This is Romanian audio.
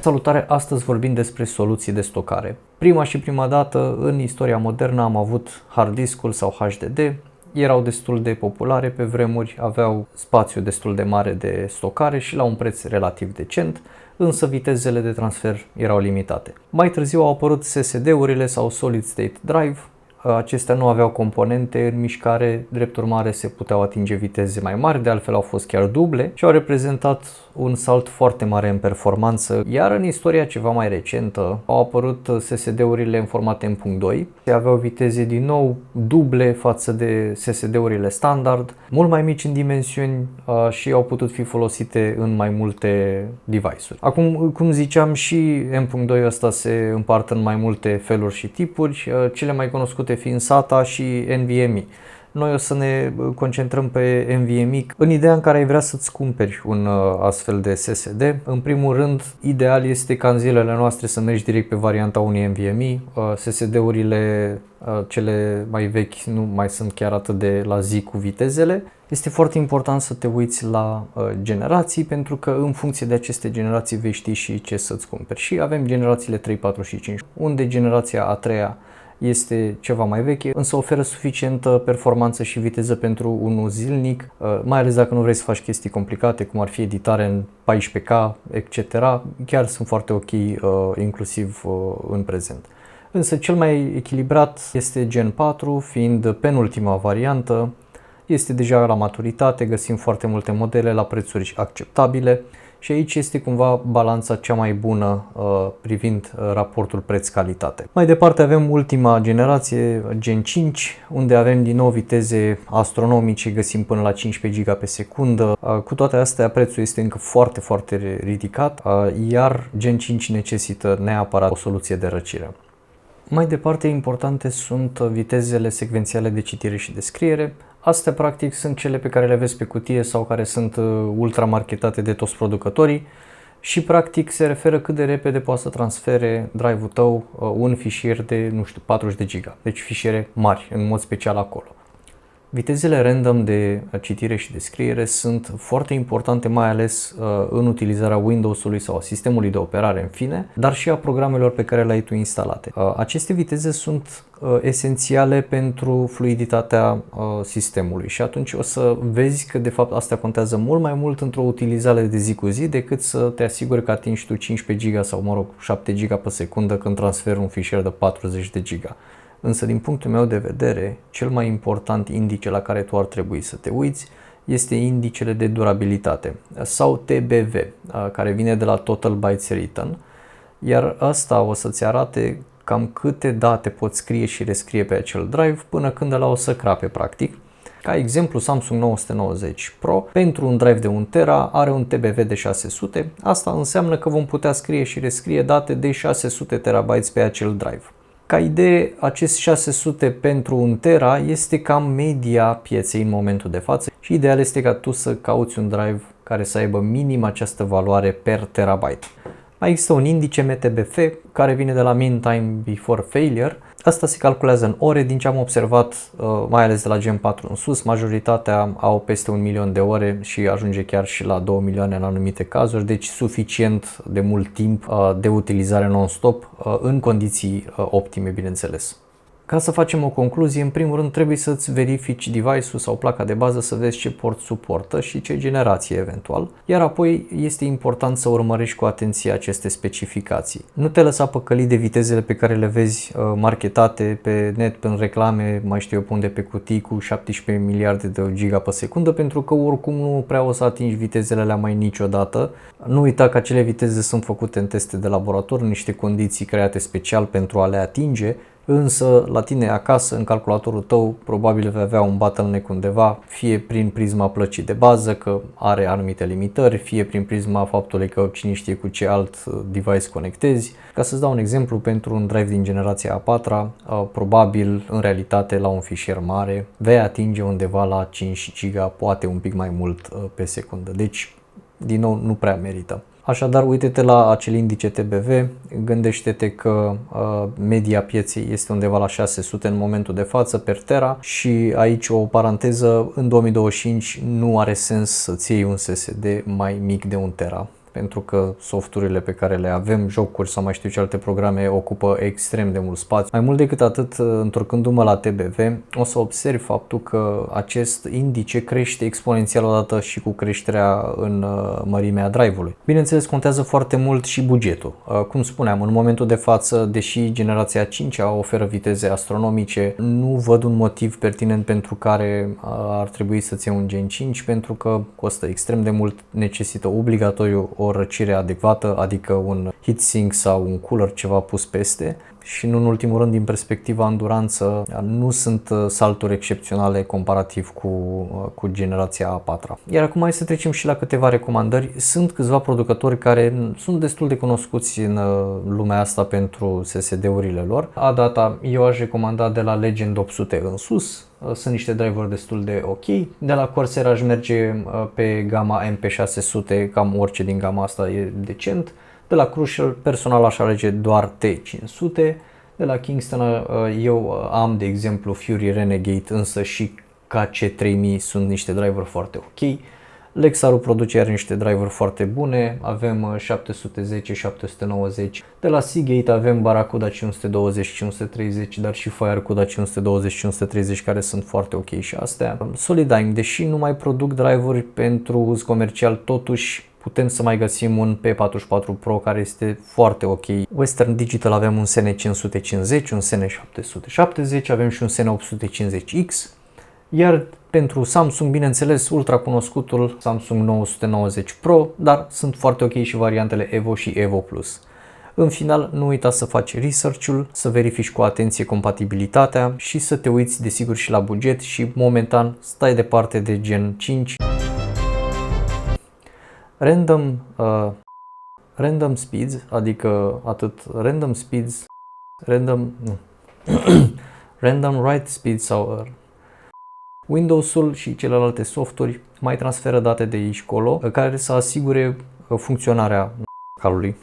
Salutare! Astăzi vorbim despre soluții de stocare. Prima dată în istoria modernă am avut hard disk-ul sau HDD. Erau destul de populare pe vremuri, aveau spațiu destul de mare de stocare și la un preț relativ decent, însă vitezele de transfer erau limitate. Mai târziu au apărut SSD-urile sau Solid State Drive. Acestea nu aveau componente în mișcare, drept urmare se puteau atinge viteze mai mari, de altfel au fost chiar duble și au reprezentat un salt foarte mare în performanță. Iar în istoria ceva mai recentă au apărut SSD-urile în format M.2, aveau viteze din nou duble față de SSD-urile standard, mult mai mici în dimensiuni și au putut fi folosite în mai multe device-uri. Acum, cum ziceam, și M.2 ăsta se împarte în mai multe feluri și tipuri, cele mai cunoscute fiind SATA și NVMe. Noi o să ne concentrăm pe NVMe în ideea în care ai vrea să-ți cumperi un astfel de SSD. În primul rând, ideal este ca în zilele noastre să mergi direct pe varianta unui NVMe. SSD-urile cele mai vechi nu mai sunt chiar atât de la zi cu vitezele. Este foarte important să te uiți la generații, pentru că în funcție de aceste generații vei ști și ce să-ți cumperi. Și avem generațiile 3, 4 și 5, unde generația a treia este ceva mai veche, însă oferă suficientă performanță și viteză pentru un uz zilnic, mai ales dacă nu vrei să faci chestii complicate, cum ar fi editare în 14K, etc. Chiar sunt foarte ok, inclusiv în prezent. Însă cel mai echilibrat este Gen 4, fiind penultima variantă. Este deja la maturitate, găsim foarte multe modele la prețuri acceptabile. Și aici este cumva balanța cea mai bună privind raportul preț-calitate. Mai departe avem ultima generație, Gen 5, unde avem din nou viteze astronomice, găsim până la 15 GB pe secundă. Cu toate astea, prețul este încă foarte ridicat, iar Gen 5 necesită neapărat o soluție de răcire. Mai departe, importante sunt vitezele secvențiale de citire și de scriere. Astea practic sunt cele pe care le vezi pe cutie sau care sunt ultra marketate de toți producătorii și practic se referă cât de repede poate să transfere drive-ul tău un fișier de, 40 de giga, deci fișiere mari, în mod special acolo. Vitezele random de citire și de scriere sunt foarte importante, mai ales în utilizarea Windows-ului sau a sistemului de operare în fine, dar și a programelor pe care le-ai tu instalate. Aceste viteze sunt esențiale pentru fluiditatea sistemului și atunci o să vezi că de fapt astea contează mult mai mult într-o utilizare de zi cu zi decât să te asiguri că atingi tu 15 GB sau 7 GB pe secundă când transferi un fișier de 40 de GB. Însă, din punctul meu de vedere, cel mai important indice la care tu ar trebui să te uiți este indicele de durabilitate sau TBV, care vine de la Total Bytes Written, iar asta o să-ți arate cam câte date poți scrie și rescrie pe acel drive până când ăla o să crape practic. Ca exemplu, Samsung 990 Pro pentru un drive de 1 tera are un TBV de 600, asta înseamnă că vom putea scrie și rescrie date de 600 TB pe acel drive. Ca idee, acest 600 pentru 1 tera este cam media pieței în momentul de față și ideal este ca tu să cauți un drive care să aibă minim această valoare per terabyte. Mai există un indice MTBF care vine de la Mean Time Before Failure. Asta se calculează în ore, din ce am observat, mai ales de la Gen 4 în sus, majoritatea au peste 1 milion de ore și ajunge chiar și la 2 milioane în anumite cazuri, deci suficient de mult timp de utilizare non-stop în condiții optime, bineînțeles. Ca să facem o concluzie, în primul rând trebuie să-ți verifici device-ul sau placa de bază să vezi ce port suportă și ce generație eventual, iar apoi este important să urmărești cu atenție aceste specificații. Nu te lăsa păcălit de vitezele pe care le vezi marketate pe net, în reclame, mai știu eu pe unde, pe cutii cu 17 miliarde de giga pe secundă, pentru că oricum nu prea o să atingi vitezele alea mai niciodată. Nu uita că acele viteze sunt făcute în teste de laborator, în niște condiții create special pentru a le atinge. Însă la tine acasă, în calculatorul tău, probabil vei avea un bottleneck undeva, fie prin prisma plăcii de bază, că are anumite limitări, fie prin prisma faptului că cine știe cu ce alt device conectezi. Ca să-ți dau un exemplu, pentru un drive din generația a patra, probabil în realitate la un fișier mare vei atinge undeva la 5 GB, poate un pic mai mult pe secundă. Deci, din nou, nu prea merită. Așadar, uite-te la acel indice TBV, gândește-te că media pieței este undeva la 600 în momentul de față per tera și aici o paranteză, în 2025 nu are sens să-ți iei un SSD mai mic de 1 tera. pentru că softurile pe care le avem, jocuri sau mai știu ce alte programe, ocupă extrem de mult spațiu. Mai mult decât atât, întorcându-mă la TBV, o să observ faptul că acest indice crește exponențial odată și cu creșterea în mărimea drive-ului. Bineînțeles, contează foarte mult și bugetul. Cum spuneam, în momentul de față, deși generația 5-a oferă viteze astronomice, nu văd un motiv pertinent pentru care ar trebui să-ți iei un Gen 5, pentru că costă extrem de mult, necesită obligatoriu o răcire adecvată, adică un heatsink sau un cooler ceva pus peste. Și nu în ultimul rând, din perspectiva anduranță, nu sunt salturi excepționale comparativ cu generația a 4-a. Iar acum hai să trecem și la câteva recomandări. Sunt câțiva producători care sunt destul de cunoscuți în lumea asta pentru SSD-urile lor. Adata eu aș recomanda de la Legend 800 în sus. Sunt niște driver destul de ok. De la Corsair aș merge pe gama MP600, cam orice din gama asta e decent. De la Crucial, personal aș alege doar T500. De la Kingston eu am, de exemplu, Fury Renegade, însă și KC3000 sunt niște driver foarte ok. Lexarul produce iar niște driver foarte bune, avem 710, 790. De la Seagate avem Barracuda 520, 530, dar și Firecuda 520, 530 care sunt foarte ok și astea. Solidigm, deși nu mai produc driveri pentru uz comercial, totuși putem să mai găsim un P44 Pro care este foarte ok. Western Digital avem un SN550, un SN770, avem și un SN850X. Iar pentru Samsung, bineînțeles, ultra cunoscutul Samsung 990 Pro, dar sunt foarte ok și variantele Evo și Evo Plus. În final, nu uita să faci research-ul, să verifici cu atenție compatibilitatea și să te uiți desigur și la buget și momentan stai departe de Gen 5. Random speeds, adică atât random speeds, random write speed sau Windows-ul și celelalte softuri mai transferă date de aici colo care să asigure funcționarea calului.